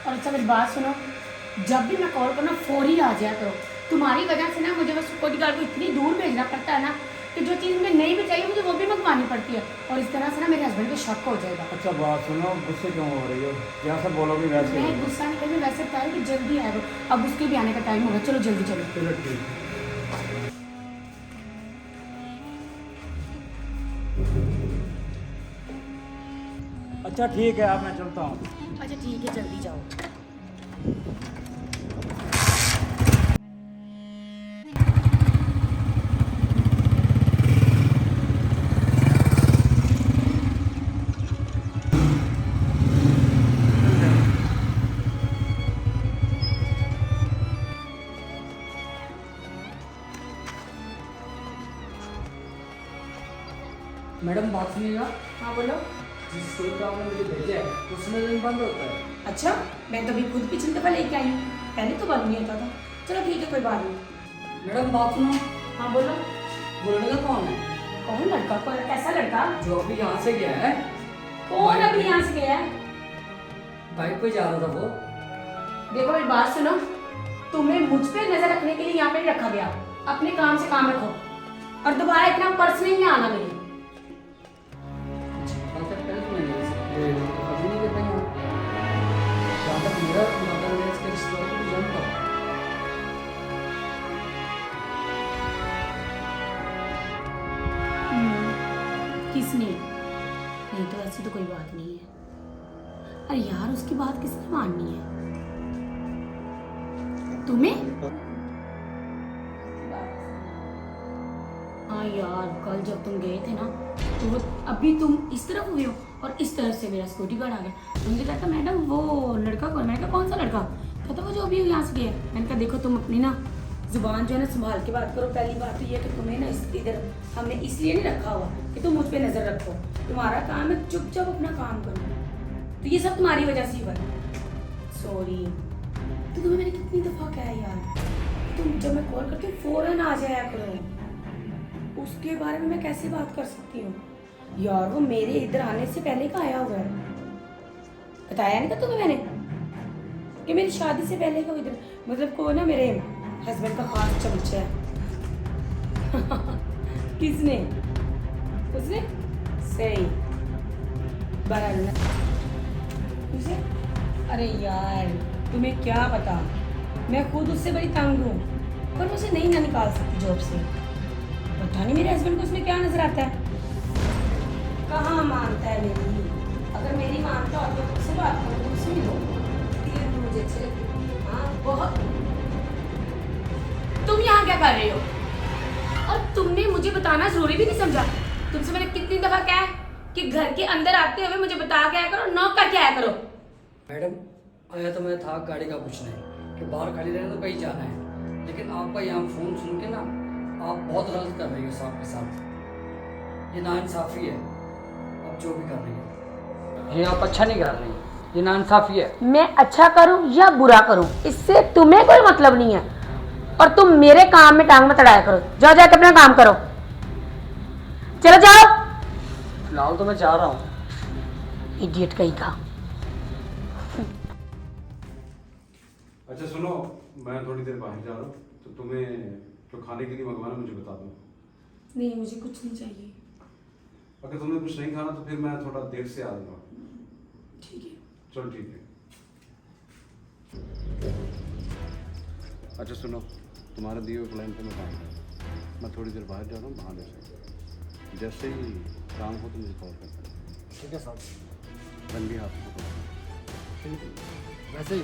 और अच्छा मेरी बात सुनो, जब भी मैं कॉल करूँ ना फौरी आ जाया करो। तुम्हारी वजह से ना मुझे बस सिक्योरिटी गार्ड को इतनी दूर भेजना पड़ता है ना कि जो चीज़ मुझे नहीं भी चाहिए मुझे वो भी मंगवानी पड़ती है, और इस तरह से ना मेरे हस्बैंड को शक हो जाएगा। अच्छा बात सुनो, गुस्से क्यों हो रही हो? जैसा बोलोगे वैसे मैं होगा। गुस्सा नहीं कर रही, वैसे बता रही कि जल्दी आएगा, अब उसके भी आने का टाइम होगा। चलो जल्दी चलो। चलो ठीक है। अच्छा ठीक है, अब मैं चलता हूँ। अच्छा ठीक है, जल्दी जाओ। मैडम बात सुनिएगा। हाँ बोलो। जिस स्टोर पे आपने मुझे भेजा है उसमें दिन बंद होता है। अच्छा, मैं तो अभी खुद पिछली दफा लेके आई हूँ, पहले तो बंद नहीं होता था। चलो ठीक है, कोई बात नहीं। मैडम बात सुनो, हाँ बोलो। वो लड़का कौन है कौन लड़का? कौन? कैसा लड़का? जो अभी यहाँ से गया है? कौन अभी यहाँ से गया है? बाइक पे जा रहा था वो। देखो मेरी बात सुनो, तुम्हें मुझ पे नजर रखने के लिए यहाँ पे नहीं रखा गया। अपने काम से काम रखो और दोबारा इतना पर्सनल में आना मेरे। पहले तो मैंने अभी नहीं कर पाई हूँ। जहाँ तक मेरा मदर ने इसके रिश्तेदारों को जानता हूँ। किसने? नहीं तो ऐसी तो कोई बात नहीं है। अरे यार, उसकी बात किसने माननी है? तुम्हें? हाँ यार, कल जब तुम गए थे ना तो वो अभी तुम इस तरफ हुए हो और इस तरफ से मेरा सिक्योरिटी गार्ड आ गया। तो मुझे कहता मैडम वो लड़का कौन? मैंने कहा कौन सा लड़का? कहता वो जो अभी यहाँ से गया। मैंने कहा देखो तुम अपनी ना जुबान जो है ना संभाल के बात करो। पहली बात तो ये कि तुम्हें ना इधर हमने इसलिए नहीं रखा हुआ कि तुम मुझ पे नजर रखो। तुम्हारा काम है चुपचाप अपना काम करो। तो ये सब तुम्हारी वजह से हुआ है। सॉरी। तो तुम्हें मैंने कितनी दफा कहा है यार, तुम जब मैं कॉल करती हूँ फौरन आ जाया करो। उसके बारे में मैं कैसे बात कर सकती हूँ यार? वो मेरे इधर आने से पहले का आया हुआ है। बताया नहीं था तुम्हें मैंने कि मेरी शादी से पहले का इधर, मतलब को ना मेरे हस्बैंड का खास चमचा है। किसने? उसने? सही बराबर उसे। अरे यार तुम्हें क्या पता, मैं खुद उससे बड़ी तंग हूँ, पर उसे नहीं ना निकाल सकती जॉब से। पता नहीं मेरे हस्बैंड को उसमें क्या नजर आता है। कहाँ मानता है मेरी? अगर मेरी मानता और मैं उससे बात करूँ तो उसमें लो तो मुझे अच्छे लगते। हाँ बहुत। तुम यहाँ क्या कर रहे हो? और तुमने मुझे बताना जरूरी भी नहीं समझा। तुमसे मैंने कितनी दफा कहा है कि घर के अंदर आते हुए मुझे बता के आया करो, नॉक करके आया करो। मैडम आया तो मैं था गाड़ी का पूछने कि बाहर खाली रहना तो कहीं जाना है, लेकिन आपका यहाँ फोन सुन के ना आप बहुत गलत कर रही हो साहब के साथ। ये नाइंसाफ़ी है आप जो भी कर रही है, ये आप अच्छा नहीं कर रही, ये नाइंसाफ़ी है। मैं अच्छा करूं या बुरा करूं इससे तुम्हें कोई मतलब नहीं है, और तुम मेरे काम में टांग मत अड़ाया करो। जाओ जाके अपना काम करो, चलो जाओ। फिलहाल तो मैं चाह रहा हूँ। इडियट कहीं का। अच्छा सुनो, मैं थोड़ी देर बाहर जा रहा हूँ, तो तुम्हें जो खाने के लिए मंगवाना मुझे बता दो। नहीं मुझे कुछ नहीं चाहिए। अगर तुम्हें कुछ नहीं खाना तो फिर मैं थोड़ा देर से आ जाऊँगा। ठीक है। चलो ठीक है। अच्छा सुनो, तुम्हारे दिए हुए प्लान पे मैं काम कर रहा हूँ। मैं थोड़ी देर बाहर जा रहा हूँ बहाने से। जैसे ही काम हो तो मुझे कॉल कर देना। ठीक है साहब। रंगे हाथ को पकड़ना। ठीक है वैसे ही।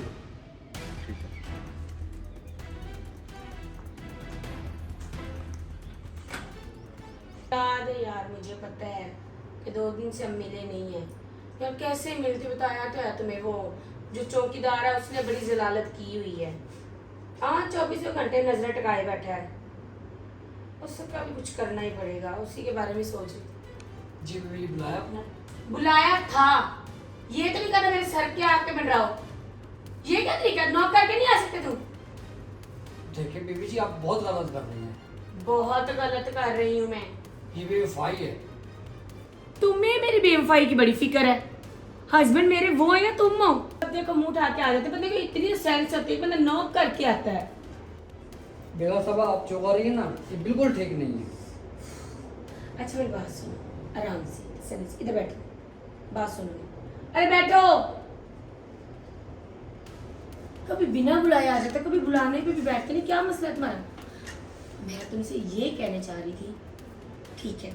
ठीक है। याद है यार, मुझे पता है कि 2 दिन से हम मिले नहीं है यार। कैसे मिलते? बताया तो है तुम्हें, वो जो चौकीदार है उसने बड़ी जलालत की हुई है। हाँ 24 घंटे नजर टिकाए बैठा है। उसका भी कुछ करना ही पड़ेगा, उसी के बारे में सोच रही। जी बीवी बुलाया आपने? बुलाया था, ये तो नहीं कहता मेरे सर के आग पे मंडराओ। ये क्या तरीका? नॉक करके नहीं आ सकते तुम? देखिए बीवी जी आप बहुत गलत कर रही हैं। बहुत गलत कर रही हूँ मैं। ये बेवफाई है। तुम्हें मेरी बेवफाई की बड़ी फिक्र है। हस्बैंड मेरे वो है या तुम हो? बंदे को मुंह उठा के आ जाते हैं, बंदे को इतनी सेंस होती है, बंदा नॉक करके आता है। बेगम साहब आप चौंका रही है ना, ये बिल्कुल ठीक नहीं है। अच्छा मेरी बात सुनो, आराम से सेंस, इधर बैठो, बात सुनो। अरे बैठो। कभी बिना बुलाए आ जाता, कभी बुलाने पे भी बैठते नहीं, क्या मसला है तुम्हारा? मैं तुमसे ये कहने चाह रही थी, ठीक है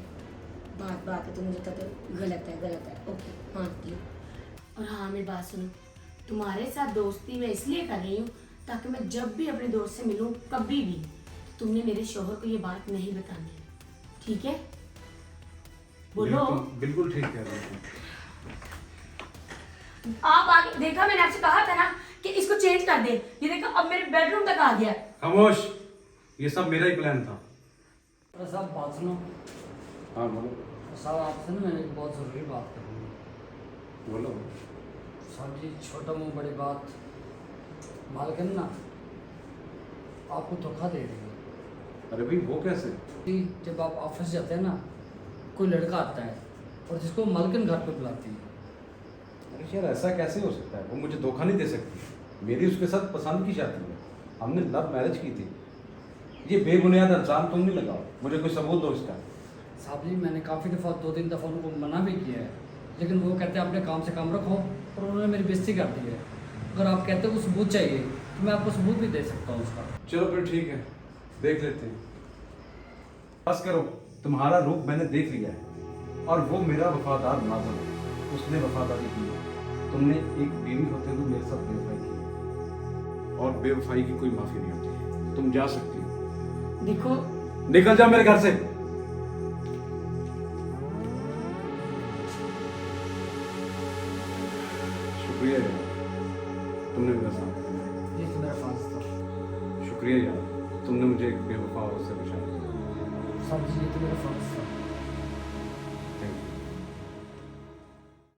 बात बात है, तुम मुझे कहते हो गलत है, ओके मानती हूँ। और हाँ मेरी बात सुनो, तुम्हारे साथ दोस्ती मैं इसलिए कर रही हूँ ताकि मैं जब भी अपने दोस्त से मिलूँ कभी भी तुमने मेरे शौहर को ये बात नहीं बतानी, ठीक है? बोलो। बिल्कुल ठीक कह रहे हो। आप आगे देखा, मैंने आपसे कहा था ना कि इसको चेंज कर दे, ये देखो अब मेरे बेडरूम तक आ गया। खामोश, ये सब मेरा ही प्लान था। अरे साहब बात सुनो। हाँ बोलो। साहब आपसे ना मैंने एक बहुत ज़रूरी बात करनी है। बोलो। साहब जी छोटा मुँह बड़ी बात, मालकिन ना आपको धोखा दे रही है। अरे भाई वो कैसे? कि जब आप ऑफिस जाते हैं ना, कोई लड़का आता है और जिसको मालकिन घर पे बुलाती है। अरे यार ऐसा कैसे हो सकता है? वो मुझे धोखा नहीं दे सकती। मेरी उसके साथ पसंद की शादी है, हमने लव मैरिज की थी। ये बेबुनियाद इल्जाम तुम नहीं लगाओ, मुझे कोई सबूत दो इसका। साहब जी मैंने काफ़ी दफ़ा 2-3 दफ़ा उनको मना भी किया है, लेकिन वो कहते हैं अपने काम से काम रखो, और उन्होंने मेरी बेइज्जती कर दी है। अगर आप कहते हो सबूत चाहिए तो मैं आपको सबूत भी दे सकता हूँ उसका। चलो फिर ठीक है, देख लेते हैं। बस करो, तुम्हारा रूप मैंने देख लिया है, और वो मेरा वफादार मुलाजिम है, उसने वफादारी की है। तुमने एक बीवी होते हुए मेरे साथ बेवफाई की, और बेवफाई की कोई माफी नहीं होती। तुम जा सकती हो। देखो निकल जाओ मेरे घर से। शुक्रिया यार, तुमने मेरा साथ दिया। ये तो मेरा फर्ज था। शुक्रिया यार, तुमने मुझे एक बेवफा औरत से बचाया। साहब जी ये तो मेरा फर्ज था।